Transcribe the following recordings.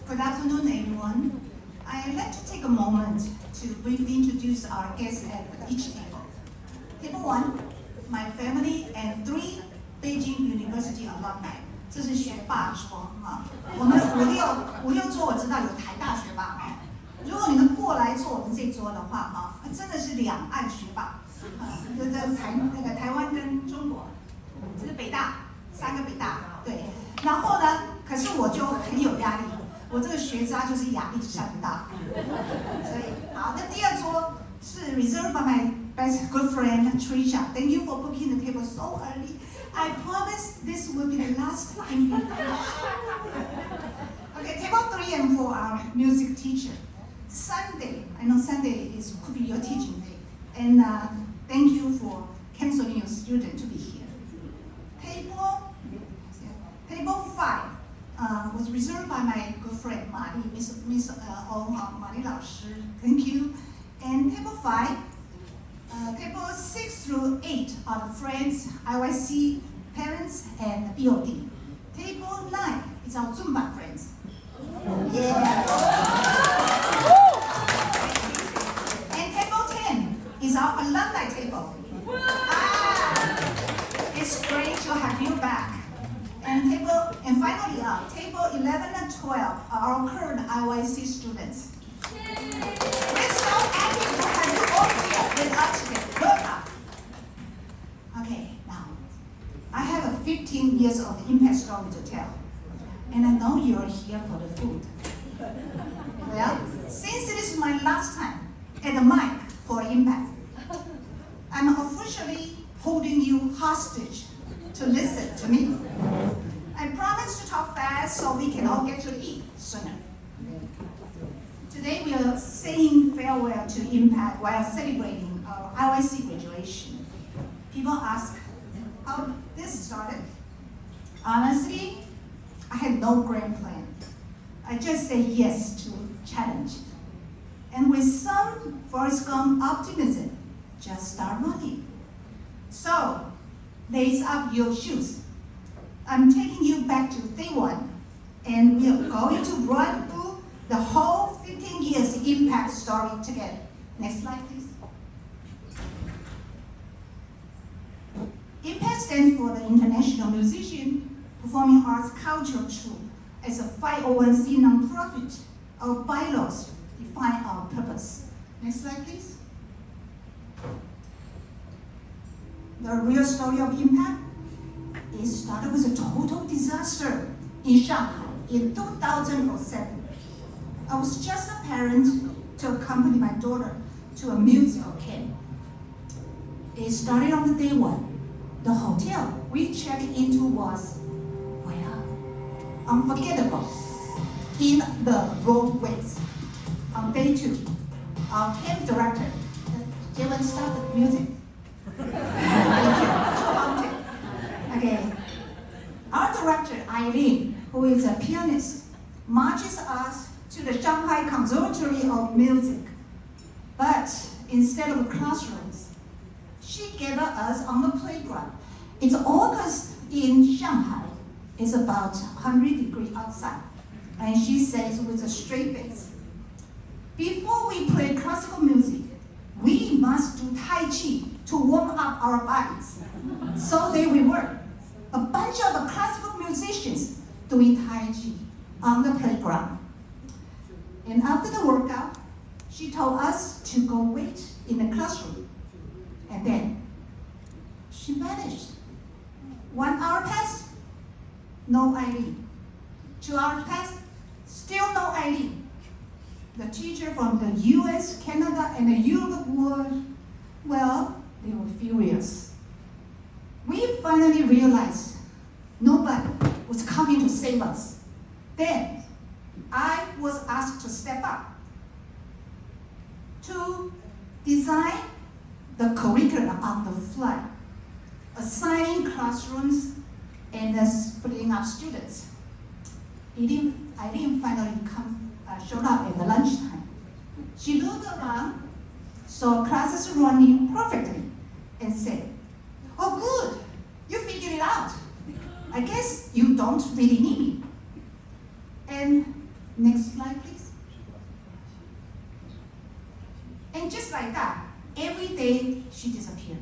Good afternoon, everyone. I'd like to take a moment to briefly introduce our guests at each table. Table 1, my family and 3 Beijing University alumni. 这是学霸桌啊，我们五六桌我知道有台大学霸啊。如果你们过来坐我们这桌的话啊，真的是两岸学霸啊，这台湾跟中国，这是北大3个北大对。然后呢，可是我就很有压力，我这个学渣就是压力山大，所以好，那第二桌是 reserved by my best good friend Trisha. Thank you for booking the table so early. I promise this will be the last time you finish. Okay, table 3 and 4 are music teacher. Sunday, I know Sunday could be your teaching day, and thank you for canceling your student to be here. Table 5 was reserved by my good friend Mali, Miss Mali 老师. Thank you. And table 5, table 6 through 8 are the friends, IYC, parents, and BOD. Table 9 is our Zumba friends. Yeah. And table 10 is our alumni table. It's great to have you back. And finally, table 11 and 12 are our current IYC students. We're so happy to have you all here with us today. Welcome. Okay, now, I have a 15 years of impact story to tell. And I know you're here for the food. Well, since it is my last time at the mic for impact, I'm officially holding you hostage to listen to me. I promise to talk fast so we can all get to eat sooner. Today we are saying farewell to Impact while celebrating our IYC graduation. People ask how this started. Honestly, I had no grand plan. I just said yes to challenge. And with some Forrest Gump optimism, just start running. So, lace up your shoes. I'm taking you back to day 1, and we are going to run through the whole 15 years impact story together. Next slide, please. Impact stands for the International Musician Performing Arts Cultural Troupe. As a 501c nonprofit, our bylaws define our purpose. Next slide, please. The real story of Impact. It started with a total disaster in Shanghai in 2007. I was just a parent to accompany my daughter to a musical camp. It started on the day 1. The hotel we checked into was, well, unforgettable in the wrong ways. On day 2, our camp director, Jalen, stop the music. Thank you. Too haunted. Okay. Our director, Eileen, who is a pianist, marches us to the Shanghai Conservatory of Music. But instead of classrooms, she gathered us on the playground. It's August in Shanghai. It's about 100 degrees outside. And she says with a straight face, before we play classical music, we must do Tai Chi to warm up our bodies. So there we were, a bunch of classical musicians doing Tai Chi on the playground. And after the workout, she told us to go wait in the classroom. And then she vanished. 1 hour passed, no Eileen. 2 hours passed, still no Eileen. The teacher from the US, Canada, and the Europe were, well, they were furious. We finally realized nobody was coming to save us. Then I was asked to step up to design the curriculum on the fly, assigning classrooms and splitting up students. Eileen finally showed up at the lunchtime. She looked around, saw classes running perfectly, and said, "Oh, good, you figured it out. I guess you don't really need me." And Next slide, please. And just like that, every day she disappeared.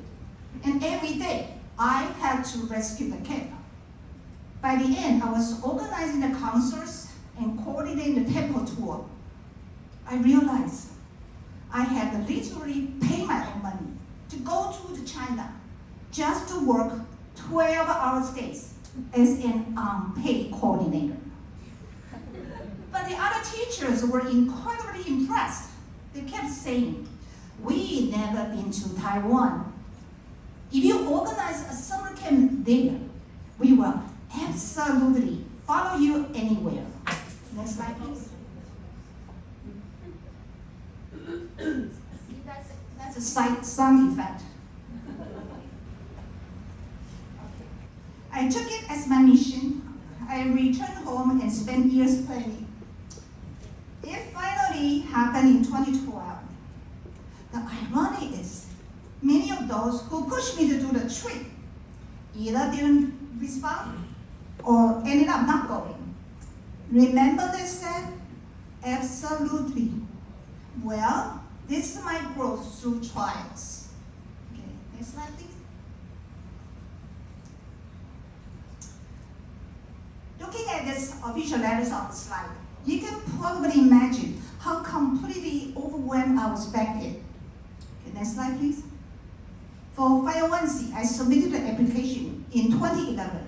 And every day, I had to rescue the kid. By the end, I was organizing the concerts and coordinating the temple tour. I realized I had to literally pay my own money to go to China just to work 12-hour days as an unpaid coordinator. But the other teachers were incredibly impressed. They kept saying, "We never been to Taiwan. If you organize a summer camp there, we will absolutely follow you anywhere." Next slide, please. See, that's a sound effect. I took it as my mission. I returned home and spent years planning. It finally happened in 2012. The irony is, many of those who pushed me to do the trip either didn't respond or ended up not going. Remember they said? Absolutely. Well, this is my growth through trials. Okay, next slide, please. Looking at this official letters on the slide, you can probably imagine how completely overwhelmed I was back then. Okay, next slide, please. For 501c, I submitted the application in 2011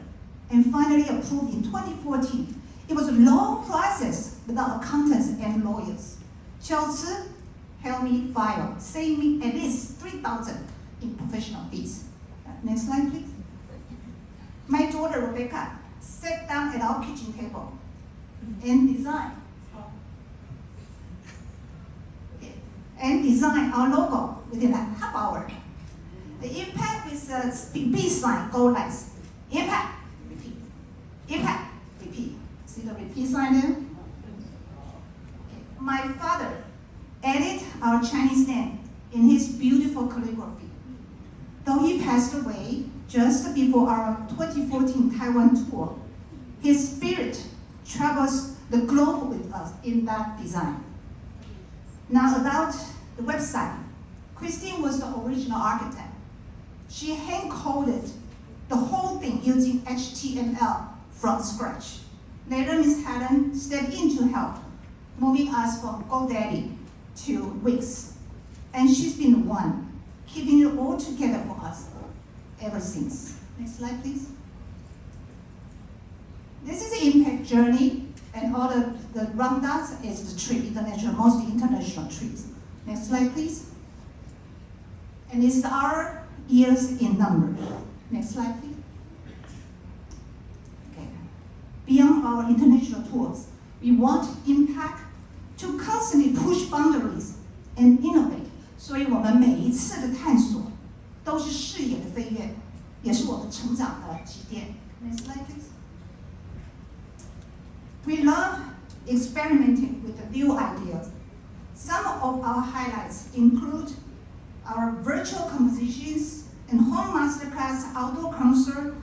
and finally approved in 2014. It was a long process without accountants and lawyers. Chelsea helped me file, saving me at least $3,000 in professional fees. Next slide, please. My daughter, Rebecca, sat down at our kitchen table and designed our logo within a half hour. The impact with the B sign go like impact, repeat, impact, repeat. See the repeat sign there? Okay. My father added our Chinese name in his beautiful calligraphy. Though he passed away just before our 2014 Taiwan tour, his spirit travels the globe with us in that design. Now about the website, Christine was the original architect. She hand-coded the whole thing using HTML from scratch. Later, Ms. Helen stepped in to help, moving us from GoDaddy to Wix. And she's been the one keeping it all together for us ever since. Next slide, please. This is the impact journey, and all the round dots is the trip, international, mostly international trips. Next slide, please. And it's our years in numbers. Next slide, please. Okay. Beyond our international tours, we want impact to constantly push boundaries and innovate. 所以我们每一次的探索都是视野的飞跃，也是我们成长的起点。Next slide, please. We love experimenting with the new ideas. Some of our highlights include our virtual compositions and home masterclass, outdoor concert,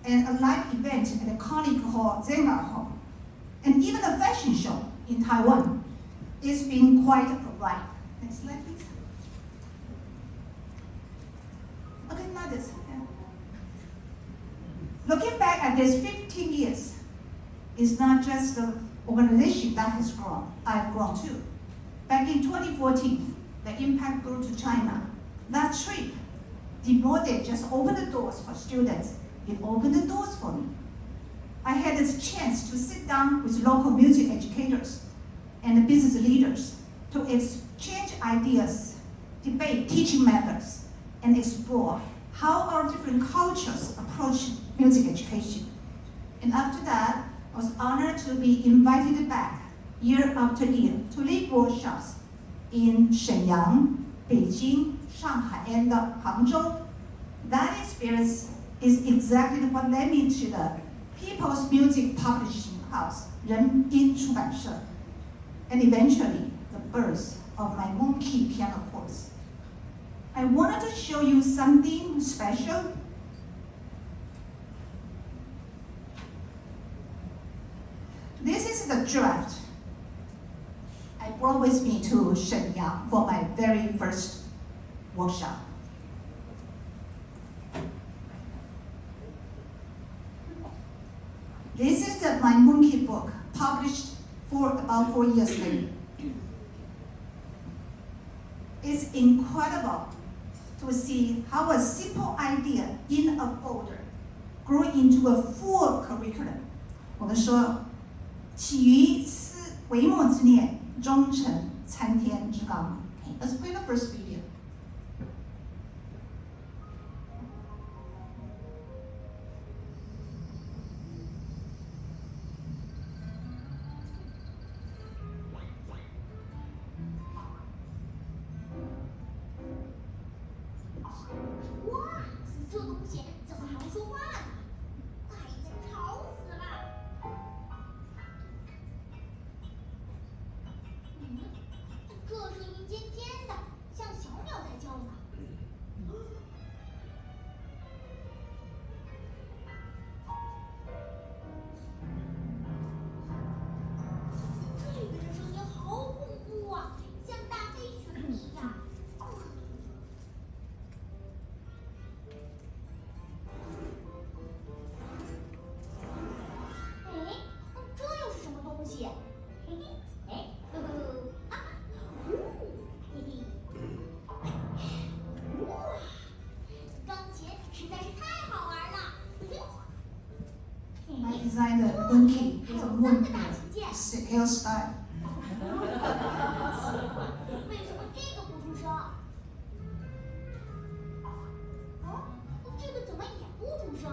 and a live event at the colleague hall, Zenga Hall, and even a fashion show in Taiwan. It's been quite a ride. Next slide, please. Okay, now this. Looking back at this 15 years, it's not just the organization that has grown. I've grown too. Back in 2014, the impact grew to China. That trip did more than just open the doors for students. It opened the doors for me. I had this chance to sit down with local music educators and business leaders to exchange ideas, debate teaching methods, and explore how our different cultures approach music education. And after that, I was honored to be invited back year after year to lead workshops in Shenyang, Beijing, Shanghai, and Hangzhou. That experience is exactly what led me to the People's Music Publishing House, 人音出版社, and eventually the birth of my monkey piano course. I wanted to show you something special. This is the draft I brought with me to Shenyang for my very first workshop. This is my monkey book, published about 4 years later. It's incredible to see how a simple idea in a folder grew into a full curriculum. 我们说，起于微末之念，终成参天之纲。Let's play the first video. 这东西怎么还会说话呢？哎呀，吵死了！这声音尖尖的，像小鸟在叫呢。这声音好恐怖啊，像大黑熊一样。I designed a monkey with a moon hairstyle. 为什么这个不出声？这个怎么也不出声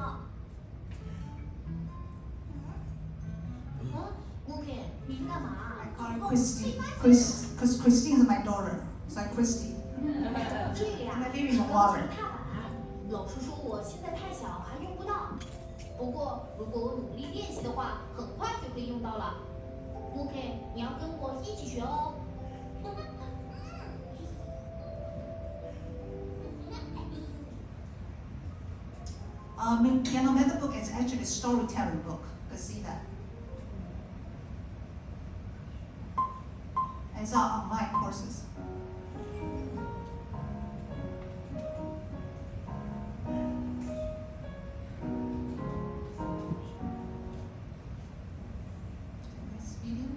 ？OK， 你是干嘛 I call her Christy, because Christine is my daughter, so I'm Christy. 这个呀， And I live in 是 a 钢 warren. 琴踏板。老师说我现在太小，还用不到。不过如果我努力练习的话，很快就可以用到了。OK， 你要跟我一起学哦。Piano Method book is actually a storytelling book. You can see that. It's our online courses. Next video.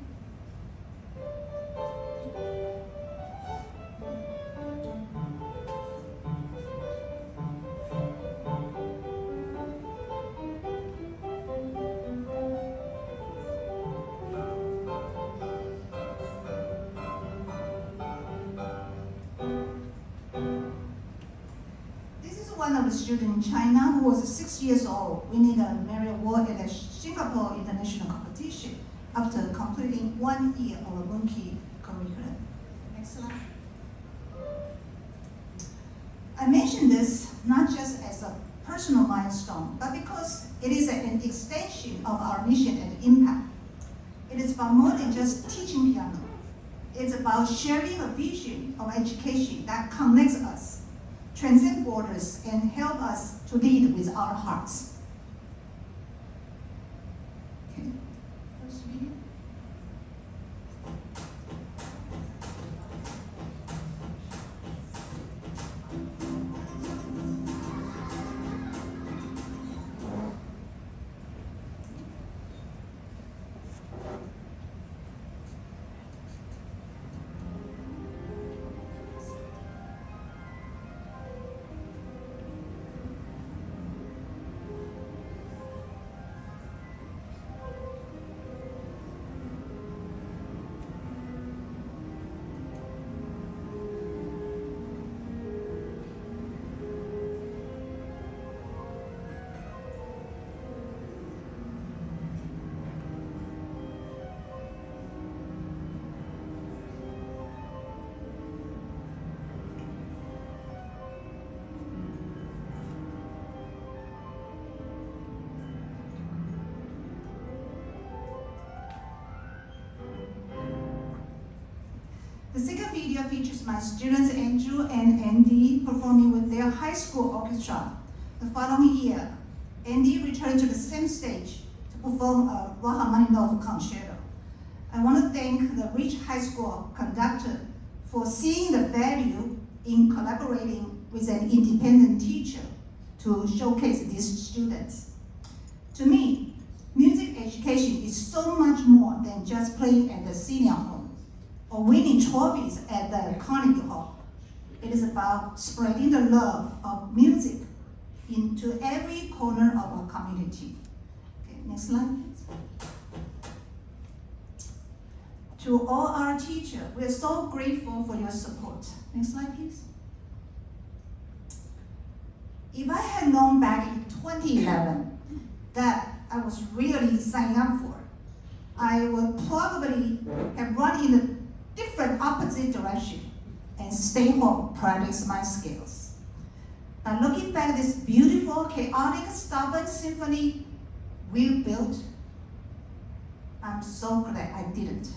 One of the students in China who was 6 years old winning a merit award at the Singapore International Competition after completing 1 year of a monkey curriculum. Next slide. I mention this not just as a personal milestone, but because it is an extension of our mission and impact. It is about more than just teaching piano. It's about sharing a vision of education that connects us, transcend borders, and help us to lead with our hearts. Okay. First video. The second video features my students Andrew and Andy performing with their high school orchestra. The following year, Andy returned to the same stage to perform a Rachmaninoff concerto. I want to thank the Rich High School conductor for seeing the value in collaborating with an independent teacher to showcase these students. To me, music education is so much more than just playing at the senior home or winning trophies at the Carnegie Hall. It is about spreading the love of music into every corner of our community. Okay, next slide, please. To all our teachers, we are so grateful for your support. Next slide, please. If I had known back in 2011 that I was really signing up for, I would probably have run in a different opposite direction and stay home, practice my skills. But looking back, this beautiful, chaotic, stubborn symphony we built, I'm so glad I didn't.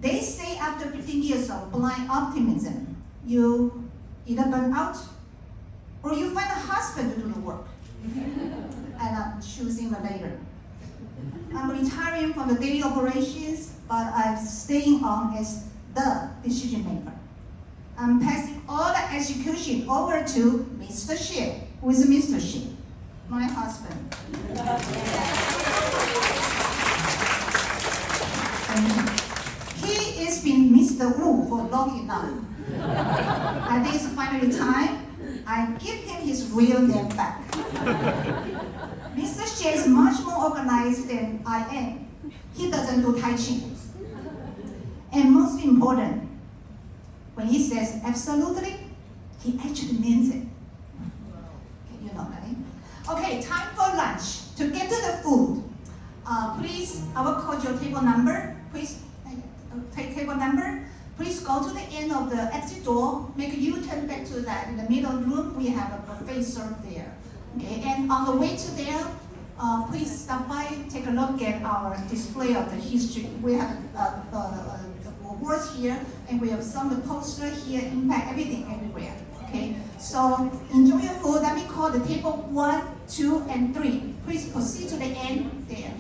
They say after 15 years of blind optimism, you either burn out or you find a husband to do the work. And I'm choosing the later. I'm retiring from the daily operations, but I'm staying on as the decision maker. I'm passing all the execution over to Mr. Xie, who is Mr. Xie, my husband. He has been Mr. Wu for long enough. I think it's finally time I give him his real name back. Mr. Xie is much more organized than I am. He doesn't do Tai Chi. And most important, when he says absolutely, he actually means it. Okay, you know that, eh? Okay, time for lunch. To get to the food, please, I will call your table number. Please, take table number. Please go to the end of the exit door, make a U-turn back to that. In the middle room, we have a buffet served there. Okay, and on the way to there, please stop by, take a look at our display of the history. We have words here, and we have some of the poster here, impact, everything everywhere. Okay, so enjoy your food. Let me call the table 1, 2, and 3. Please proceed to the end there.